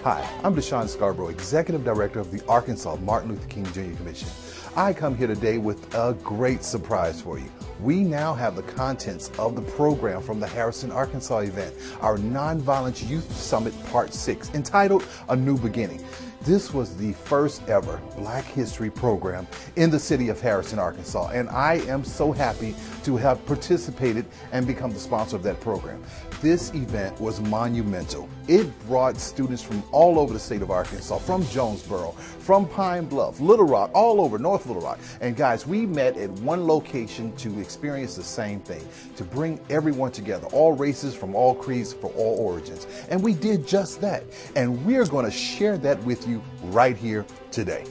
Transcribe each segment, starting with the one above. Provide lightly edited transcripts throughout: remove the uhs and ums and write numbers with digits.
Hi, I'm Deshaun Scarborough, Executive Director of the Arkansas Martin Luther King Jr. Commission. I come here today with a great surprise for you. We now have the contents of the program from the Harrison, Arkansas event, our Nonviolence Youth Summit Part 6, entitled A New Beginning. This was the first ever Black History program in the city of Harrison, Arkansas, and I am so happy to have participated and become the sponsor of that program. This event was monumental. It brought students from all over the state of Arkansas, from Jonesboro, from Pine Bluff, Little Rock, all over North Little Rock. And guys, we met at one location to experience the same thing, to bring everyone together, all races from all creeds, for all origins. And we did just that. And we're going to share that with you right here today.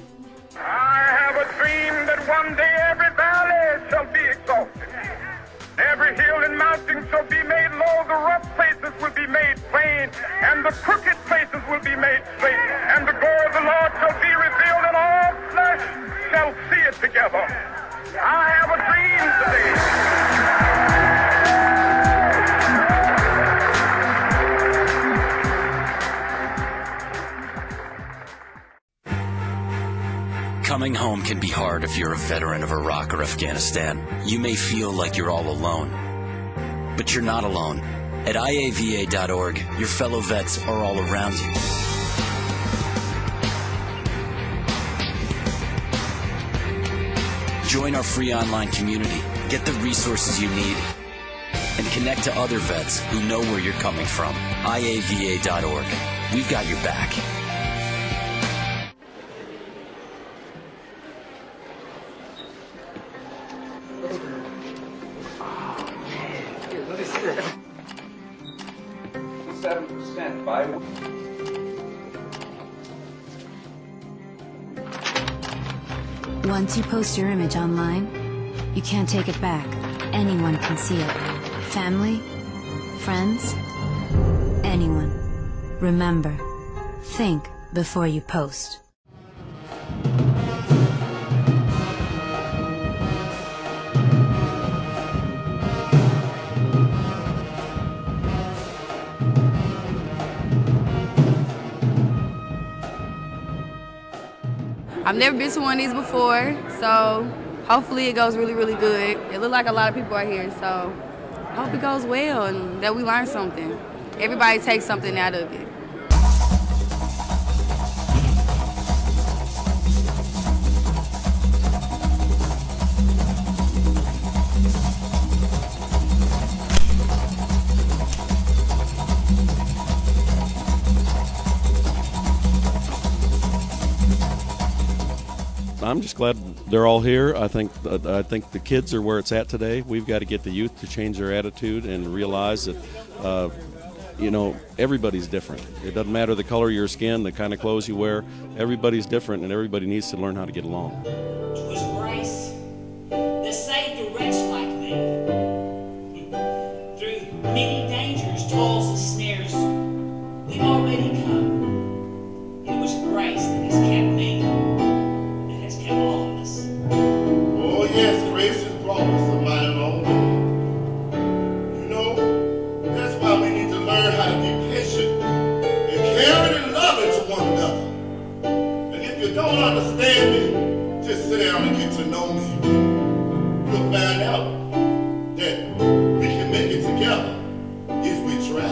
I have a dream that one day every valley shall be exalted. Every hill and mountain shall be made low, the rough places will be made plain, and the crooked places will be made straight, and the glory of the Lord shall be revealed, and all flesh shall see it together. I have a dream today. Coming home can be hard if you're a veteran of Iraq or Afghanistan. You may feel like you're all alone, but you're not alone. At IAVA.org, your fellow vets are all around you. Join our free online community, get the resources you need, and connect to other vets who know where you're coming from. IAVA.org. We've got your back. Once you post your image online, you can't take it back. Anyone can see it. Family, friends, anyone. Remember, think before you post. I've never been to one of these before, so hopefully it goes really, really good. It looks like a lot of people are here, so I hope it goes well and that we learn something. Everybody takes something out of it. I'm just glad they're all here. I think the kids are where it's at today. We've got to get the youth to change their attitude and realize that, everybody's different. It doesn't matter the color of your skin, the kind of clothes you wear. Everybody's different, and everybody needs to learn how to get along. It was grace that saved a wretch like me. Through many dangers, toils, and snares, we've already come. It was grace that has kept me. All of us. Oh yes, grace has brought us a mighty long way. You know, that's why we need to learn how to be patient and caring and loving to one another. And if you don't understand me, just sit down and get to know me. You'll find out that we can make it together if we try.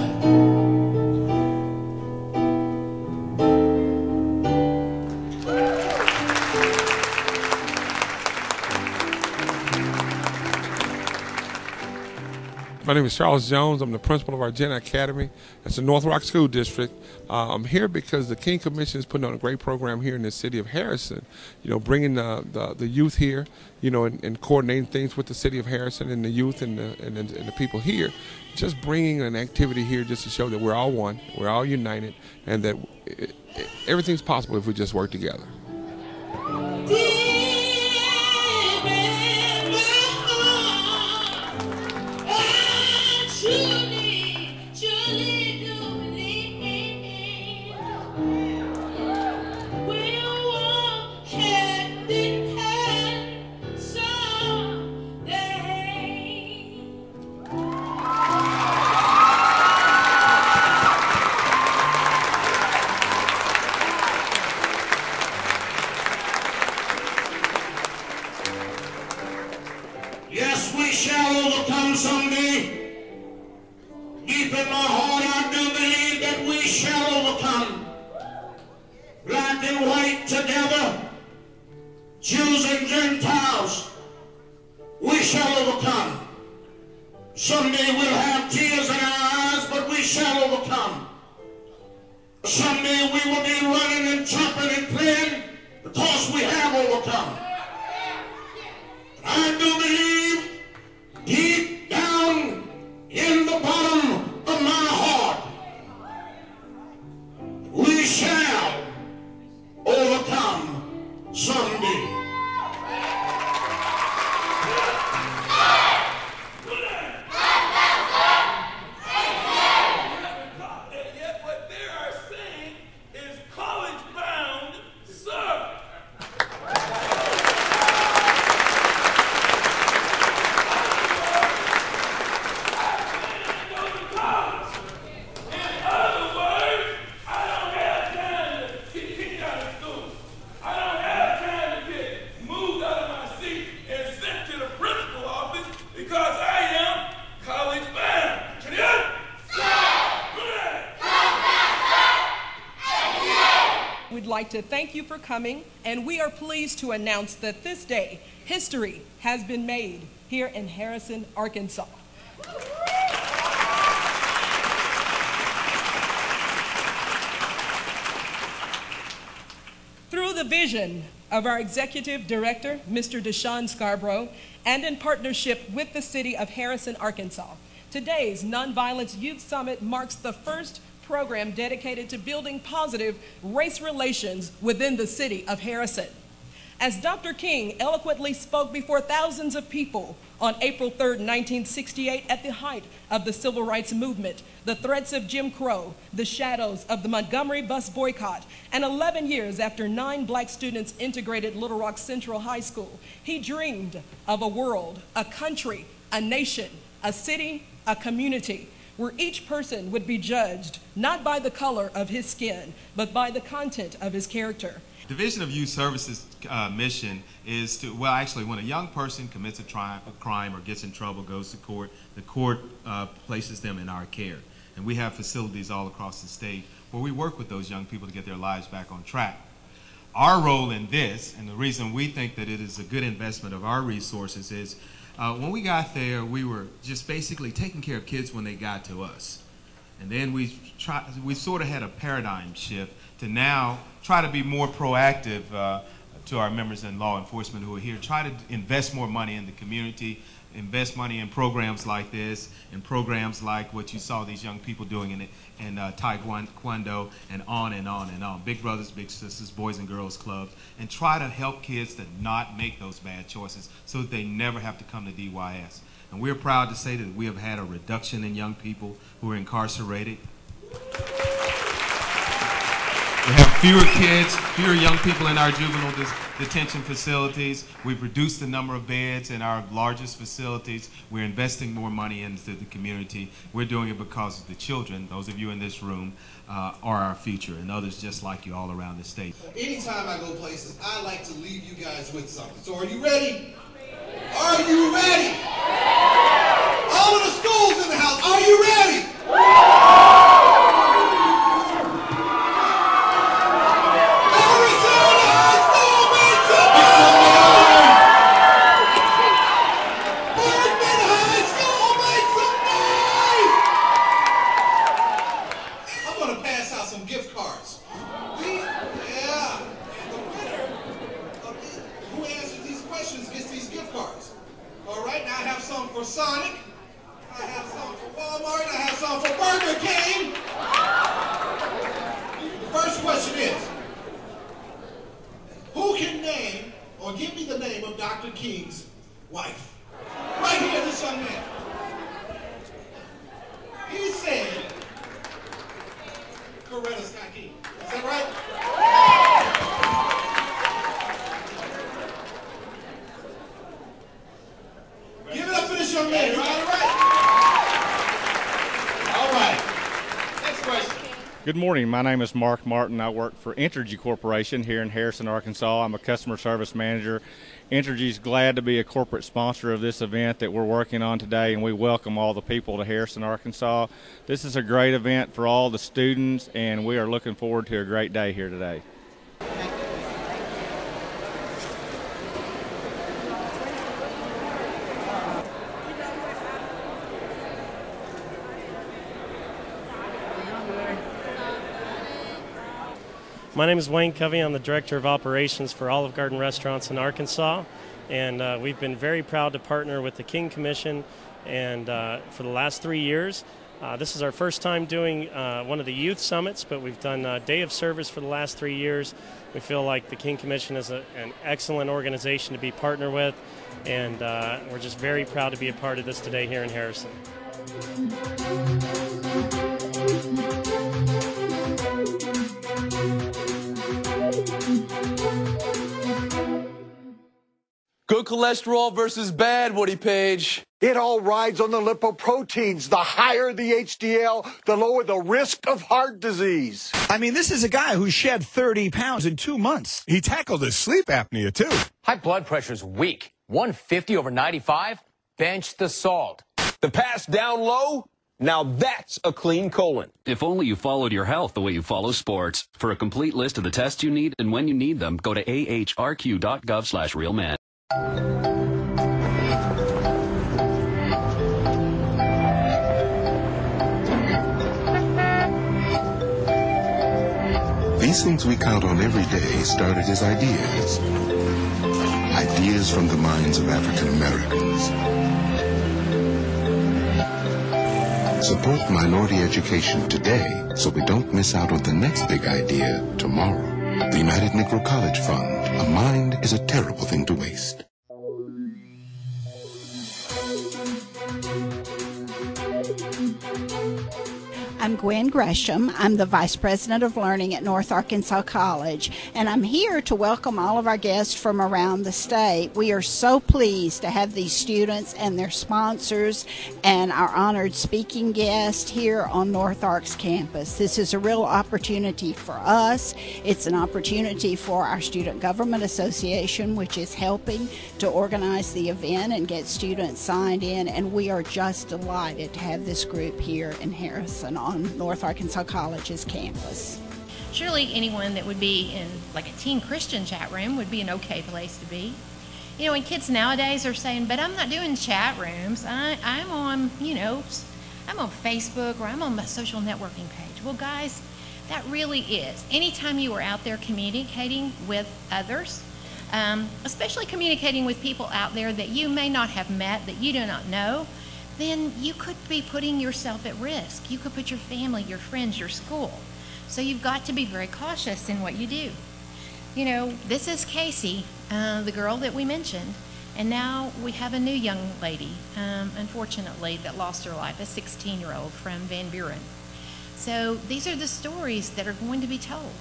My name is Charles Jones. I'm the principal of our Jenna Academy. It's the North Rock School District. I'm here because the King Commission is putting on a great program here in the city of Harrison. Bringing the youth here, and coordinating things with the city of Harrison and the youth and the people here. Just bringing an activity here just to show that we're all one, we're all united, and that everything's possible if we just work together. Yes, we shall overcome someday. Deep in my heart, I do believe that we shall overcome. Black and white together, Jews and Gentiles, we shall overcome. Someday we'll have tears in our eyes, but we shall overcome. Someday we will be running and jumping and playing because we have overcome. I do believe deep down in the bottom of my heart, we shall overcome someday. To thank you for coming, and we are pleased to announce that this day, history has been made here in Harrison, Arkansas. Through the vision of our executive director, Mr. Deshaun Scarborough, and in partnership with the city of Harrison, Arkansas, today's Nonviolence Youth Summit marks the first program dedicated to building positive race relations within the city of Harrison. As Dr. King eloquently spoke before thousands of people on April 3rd, 1968, at the height of the civil rights movement, the threats of Jim Crow, the shadows of the Montgomery bus boycott, and 11 years after 9 black students integrated Little Rock Central High School, he dreamed of a world, a country, a nation, a city, a community, where each person would be judged not by the color of his skin, but by the content of his character. Division of Youth Services mission is to, well, actually, when a young person commits a crime or gets in trouble, goes to court, the court places them in our care. And we have facilities all across the state where we work with those young people to get their lives back on track. Our role in this, and the reason we think that it is a good investment of our resources, is when we got there, we were just basically taking care of kids when they got to us. And then we sort of had a paradigm shift to now try to be more proactive to our members in law enforcement who are here, try to invest more money in the community, invest money in programs like this, and programs like what you saw these young people doing in Taekwondo, and on and on and on. Big Brothers, Big Sisters, Boys and Girls Clubs, and try to help kids to not make those bad choices so that they never have to come to DYS. And we're proud to say that we have had a reduction in young people who are incarcerated. We have fewer kids, fewer young people in our juvenile detention facilities. We've reduced the number of beds in our largest facilities. We're investing more money into the community. We're doing it because of the children, those of you in this room, are our future, and others just like you all around the state. Anytime I go places, I like to leave you guys with something. So are you ready? Are you ready? All of the schools in the house, are you ready? For Sonic, I have some for Walmart, I have some for Burger King. The first question is, who can name or give me the name of Dr. King's wife? Right here, this young man. He said, Coretta Scott King. Is that right? Give it up for this young man, all right? All right. Next question. Good morning. My name is Mark Martin. I work for Entergy Corporation here in Harrison, Arkansas. I'm a customer service manager. Entergy is glad to be a corporate sponsor of this event that we're working on today, and we welcome all the people to Harrison, Arkansas. This is a great event for all the students, and we are looking forward to a great day here today. My name is Wayne Covey. I'm the Director of Operations for Olive Garden Restaurants in Arkansas, and we've been very proud to partner with the King Commission and for the last 3 years. This is our first time doing one of the youth summits, but we've done Day of Service for the last 3 years. We feel like the King Commission is an excellent organization to be partnered with, and we're just very proud to be a part of this today here in Harrison. Good cholesterol versus bad, Woody Page. It all rides on the lipoproteins. The higher the HDL, the lower the risk of heart disease. I mean, this is a guy who shed 30 pounds in 2 months. He tackled his sleep apnea, too. High blood pressure's weak. 150 over 95? Bench the salt. The pass down low? Now that's a clean colon. If only you followed your health the way you follow sports. For a complete list of the tests you need and when you need them, go to ahrq.gov/realman. These things we count on every day started as ideas. Ideas from the minds of African Americans. Support minority education today so we don't miss out on the next big idea tomorrow. The United Negro College Fund. A mind is a terrible thing to waste. I'm Gwen Gresham. I'm the Vice President of Learning at North Arkansas College, and I'm here to welcome all of our guests from around the state. We are so pleased to have these students and their sponsors and our honored speaking guest here on North Ark's campus. This is a real opportunity for us. It's an opportunity for our Student Government Association, which is helping to organize the event and get students signed in, and we are just delighted to have this group here in Harrison on North Arkansas College's campus. Surely anyone that would be in like a teen Christian chat room would be an okay place to be. You know, and kids nowadays are saying, but I'm not doing chat rooms. I'm on, I'm on Facebook or I'm on my social networking page. Well, guys, that really is. Anytime you are out there communicating with others, especially communicating with people out there that you may not have met, that you do not know, then you could be putting yourself at risk. You could put your family, your friends, your school. So you've got to be very cautious in what you do. You know, this is Casey, the girl that we mentioned, and now we have a new young lady, unfortunately, that lost her life, a 16-year-old from Van Buren. So these are the stories that are going to be told.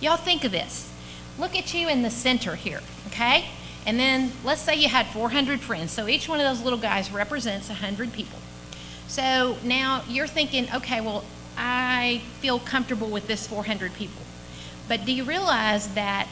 Y'all think of this. Look at you in the center here, okay? And then let's say you had 400 friends. So each one of those little guys represents 100 people. So now you're thinking, okay, well, I feel comfortable with this 400 people. But do you realize that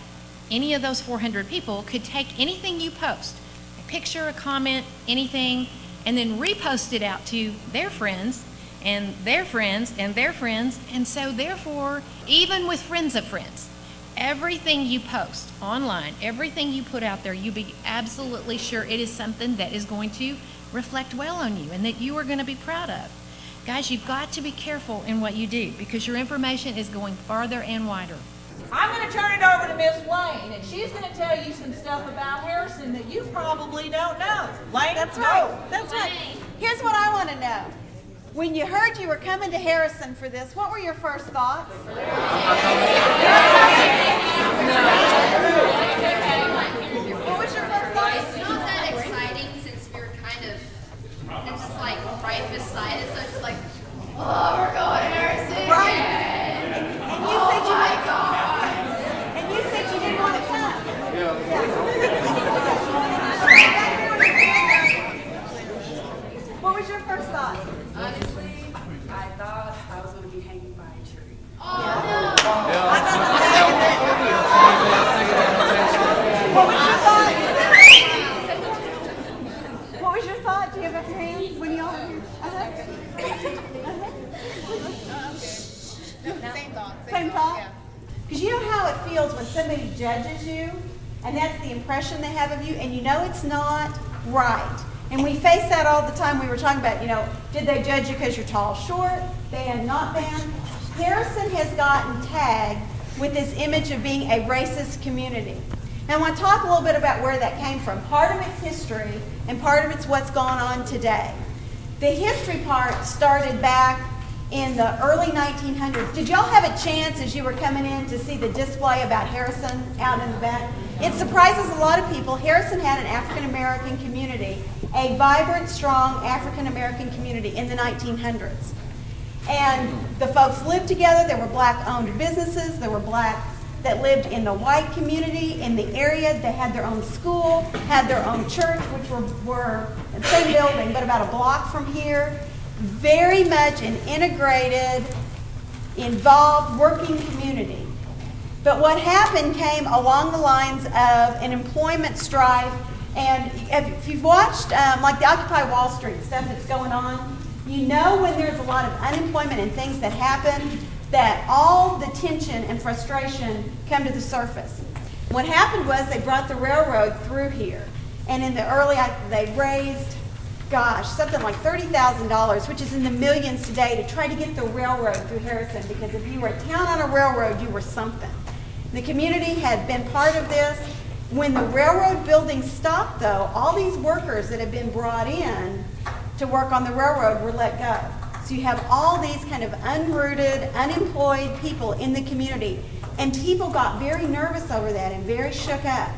any of those 400 people could take anything you post, a picture, a comment, anything, and then repost it out to their friends and their friends and their friends. And so therefore, even with friends of friends, everything you post online, everything you put out there, you be absolutely sure it is something that is going to reflect well on you and that you are going to be proud of. Guys, you've got to be careful in what you do because your information is going farther and wider. I'm going to turn it over to Miss Lane, and she's going to tell you some stuff about Harrison that you probably don't know. Lane, that's go. right. That's right. Here's what I want to know. When you heard you were coming to Harrison for this, what were your first thoughts? What was your first thought? It's not that exciting since you're kind of, it's just like right beside it, so it's just like, oh, we're going to Harrison. Right. And you said you my God. And you said you didn't want to come. What was your first thought? Honestly, I thought I was going to be hanging by a tree. was your thought? Do you have up your hands when you all have your... Same thought. Same thought? Because you know how it feels when somebody judges you, and that's the impression they have of you, and you know it's not right. And we face that all the time. We were talking about, did they judge you because you're tall, short, band, not band? Harrison has gotten tagged with this image of being a racist community. And I want to talk a little bit about where that came from. Part of it's history, and part of it's what's going on today. The history part started back in the early 1900s. Did y'all have a chance as you were coming in to see the display about Harrison out in the back? It surprises a lot of people. Harrison had an African American community, a vibrant, strong African American community in the 1900s. And the folks lived together. There were black-owned businesses. There were blacks that lived in the white community in the area. They had their own school, had their own church, which were the same building, but about a block from here. Very much an integrated, involved, working community. But what happened came along the lines of an employment strife. And if you've watched like the Occupy Wall Street stuff that's going on, you know when there's a lot of unemployment and things that happen, that all the tension and frustration come to the surface. What happened was they brought the railroad through here. And in the early, they raised, something like $30,000, which is in the millions today, to try to get the railroad through Harrison, because if you were a town on a railroad, you were something. The community had been part of this. When the railroad building stopped, though, all these workers that had been brought in to work on the railroad were let go. So you have all these kind of unrooted, unemployed people in the community. And people got very nervous over that and very shook up.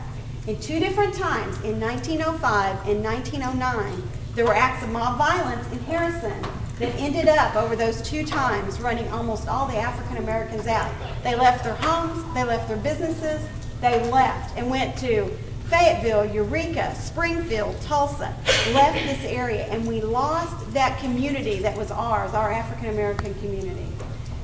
In two different times, in 1905 and 1909, there were acts of mob violence in Harrison that ended up, over those two times, running almost all the African Americans out. They left their homes, they left their businesses, they left and went to Fayetteville, Eureka, Springfield, Tulsa, left this area, and we lost that community that was ours, our African American community.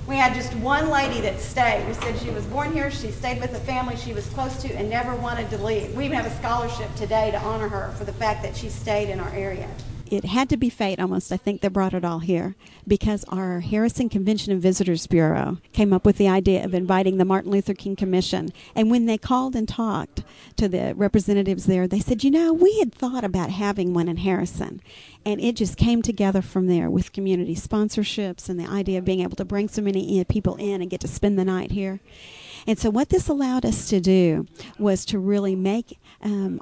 We had just one lady that stayed, who said she was born here, she stayed with the family she was close to and never wanted to leave. We even have a scholarship today to honor her for the fact that she stayed in our area. It had to be fate almost, I think, that brought it all here, because our Harrison Convention and Visitors Bureau came up with the idea of inviting the Martin Luther King Commission. And when they called and talked to the representatives there, they said, we had thought about having one in Harrison. And it just came together from there with community sponsorships and the idea of being able to bring so many people in and get to spend the night here. And so what this allowed us to do was to really make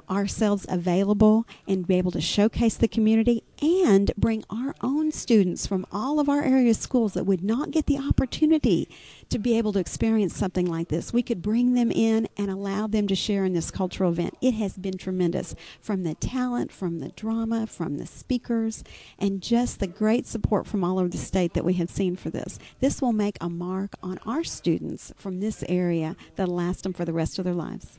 ourselves available and be able to showcase the community and bring our own students from all of our area schools that would not get the opportunity to be able to experience something like this. We could bring them in and allow them to share in this cultural event. It has been tremendous, from the talent, from the drama, from the speakers, and just the great support from all over the state that we have seen for this. This will make a mark on our students from this area that'll last them for the rest of their lives.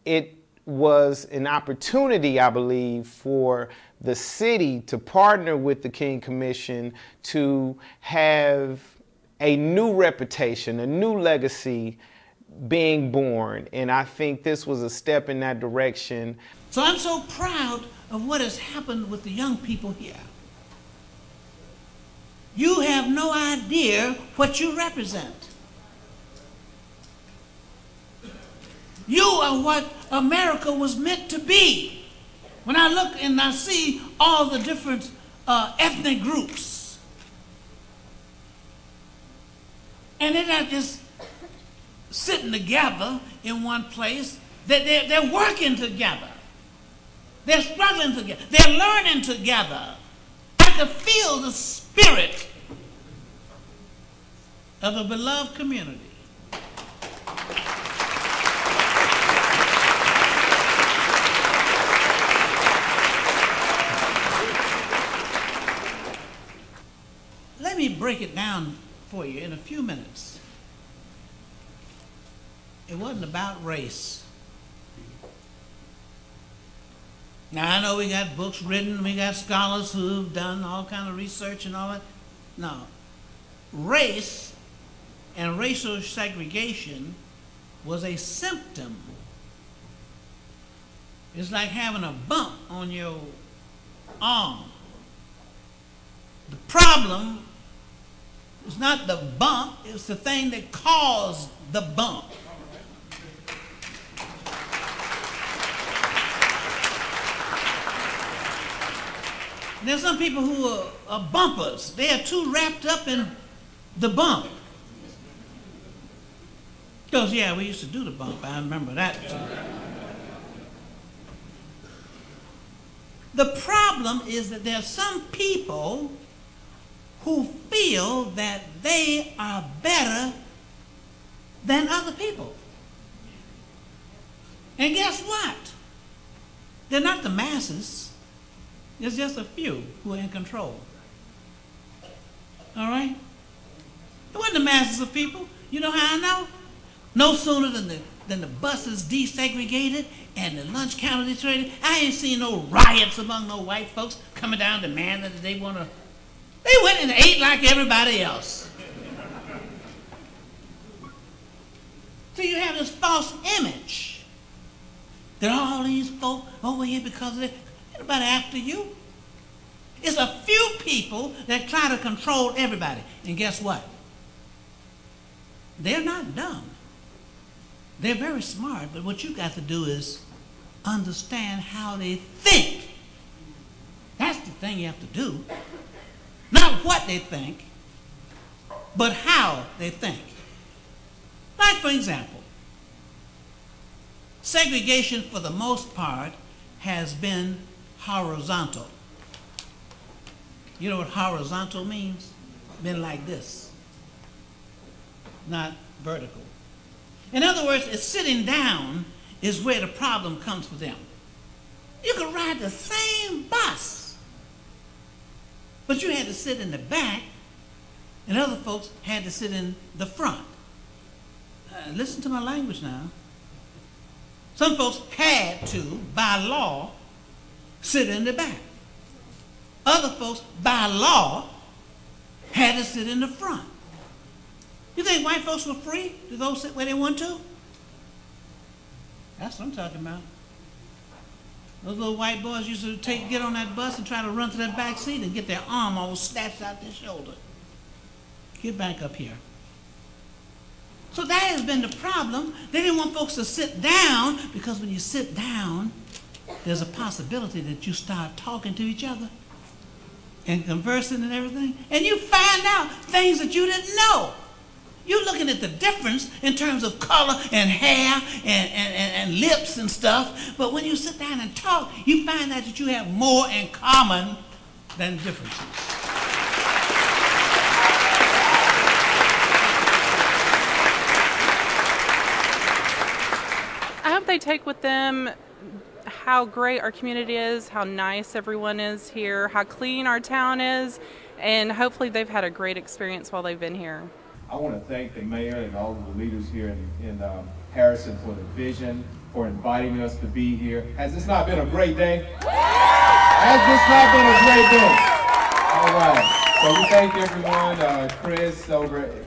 It was an opportunity, I believe, for the city to partner with the King Commission to have a new reputation, a new legacy being born. And I think this was a step in that direction. So I'm so proud of what has happened with the young people here. You have no idea what you represent. You are what America was meant to be. When I look and I see all the different ethnic groups, and they're not just sitting together in one place, they're working together. They're struggling together. They're learning together. I can feel the spirit of a beloved community. Let me break it down for you in a few minutes. It wasn't about race. Now, I know we got books written, we got scholars who've done all kind of research and all that. No. Race and racial segregation was a symptom. It's like having a bump on your arm. The problem is not the bump, it's the thing that caused the bump. There's some people who are bumpers. They are too wrapped up in the bump. Because, yeah, we used to do the bump. I remember that too. The problem is that there are some people who feel that they are better than other people. And guess what? They're not the masses. There's just a few who are in control. All right? It wasn't the masses of people. You know how I know? No sooner than the bus is desegregated and the lunch counter desegregated, I ain't seen no riots among no white folks coming down demanding that they want to. They went and ate like everybody else. So you have this false image that all these folk over here because of it. Everybody after you. It's a few people that try to control everybody. And guess what? They're not dumb. They're very smart, but what you got to do is understand how they think. That's the thing you have to do. Not what they think, but how they think. Like, for example, segregation for the most part has been horizontal. You know what horizontal means? Been like this, not vertical. In other words, it's sitting down is where the problem comes for them. You could ride the same bus, but you had to sit in the back, and other folks had to sit in the front. Listen to my language now. Some folks had to, by law, sit in the back. Other folks, by law, had to sit in the front. You think white folks were free to go sit where they want to? That's what I'm talking about. Those little white boys used to get on that bus and try to run to that back seat and get their arm all snatched out their shoulder. Get back up here. So that has been the problem. They didn't want folks to sit down because when you sit down, there's a possibility that you start talking to each other and conversing and everything, and you find out things that you didn't know. You're looking at the difference in terms of color and hair and lips and stuff, but when you sit down and talk, you find out that you have more in common than differences. I hope they take with them how great our community is, how nice everyone is here, how clean our town is, and hopefully they've had a great experience while they've been here. I want to thank the mayor and all of the leaders here in Harrison for the vision, for inviting us to be here. Has this not been a great day? Has this not been a great day? All right. So we thank everyone,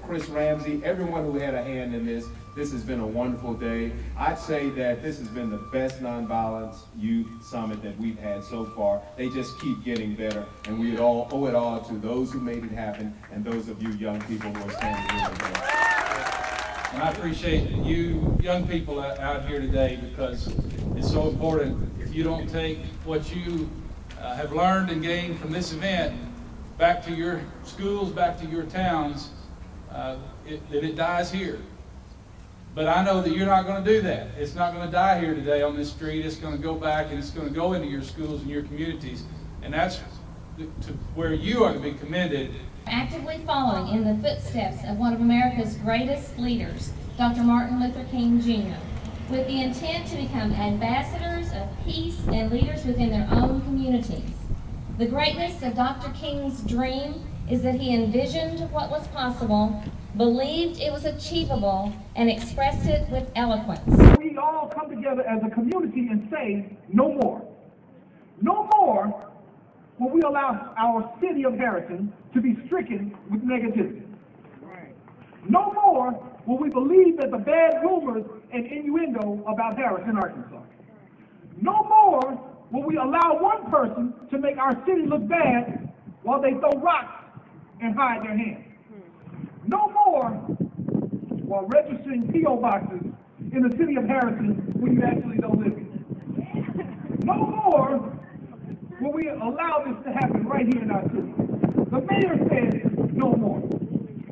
Chris Ramsey, everyone who had a hand in this. This has been a wonderful day. I'd say that this has been the best nonviolence youth summit that we've had so far. They just keep getting better, and we all owe it all to those who made it happen and those of you young people who are standing here today. And I appreciate you young people out here today because it's so important. If you don't take what you have learned and gained from this event back to your schools, back to your towns, that it dies here. But I know that you're not going to do that. It's not going to die here today on this street. It's going to go back and it's going to go into your schools and your communities. And that's to where you are to be commended. Actively following in the footsteps of one of America's greatest leaders, Dr. Martin Luther King Jr., with the intent to become ambassadors of peace and leaders within their own communities. The greatness of Dr. King's dream is that he envisioned what was possible, believed it was achievable, and expressed it with eloquence. We all come together as a community and say, no more. No more will we allow our city of Harrison to be stricken with negativity. No more will we believe that the bad rumors and innuendo about Harrison, Arkansas. No more will we allow one person to make our city look bad while they throw rocks and hide their hands. No more while registering P.O. boxes in the city of Harrison when you actually don't live here. No more will we allow this to happen right here in our city. The mayor says no more.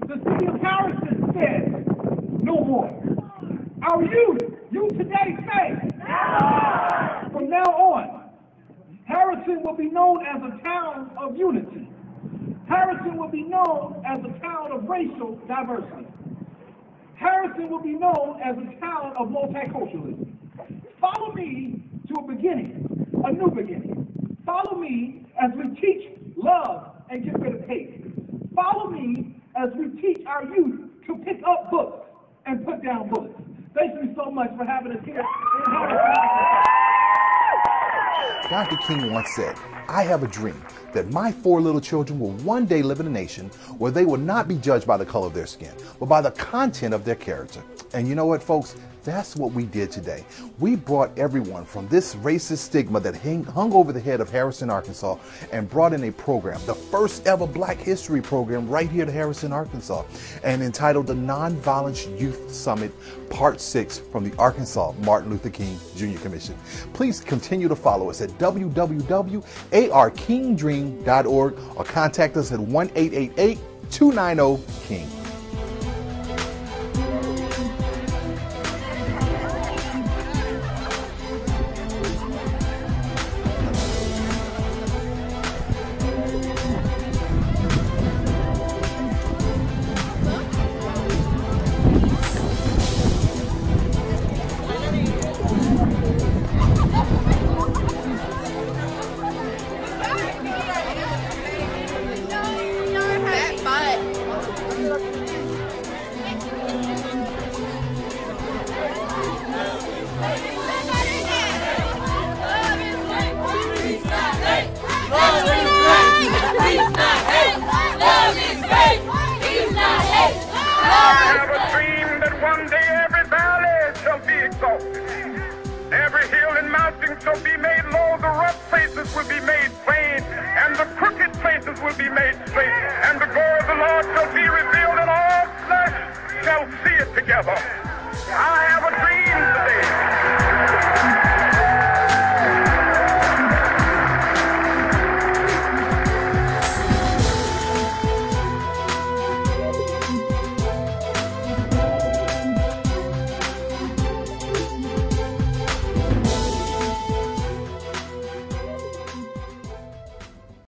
The city of Harrison says no more. Our youth today say, from now on, Harrison will be known as a town of unity. Harrison will be known as a town of racial diversity. Harrison will be known as a town of multiculturalism. Follow me to a beginning, a new beginning. Follow me as we teach love and get rid of hate. Follow me as we teach our youth to pick up books and put down bullets. Thank you so much for having us here in Harrison. Dr. King once said, "I have a dream that my 4 little children will one day live in a nation where they will not be judged by the color of their skin, but by the content of their character." And you know what, folks? That's what we did today. We brought everyone from this racist stigma that hung over the head of Harrison, Arkansas, and brought in a program, the first ever Black History program right here to Harrison, Arkansas, and entitled the Nonviolence Youth Summit Part 6 from the Arkansas Martin Luther King Jr. Commission. Please continue to follow us at www.arkingdream.org or contact us at 1-888-290-KING. I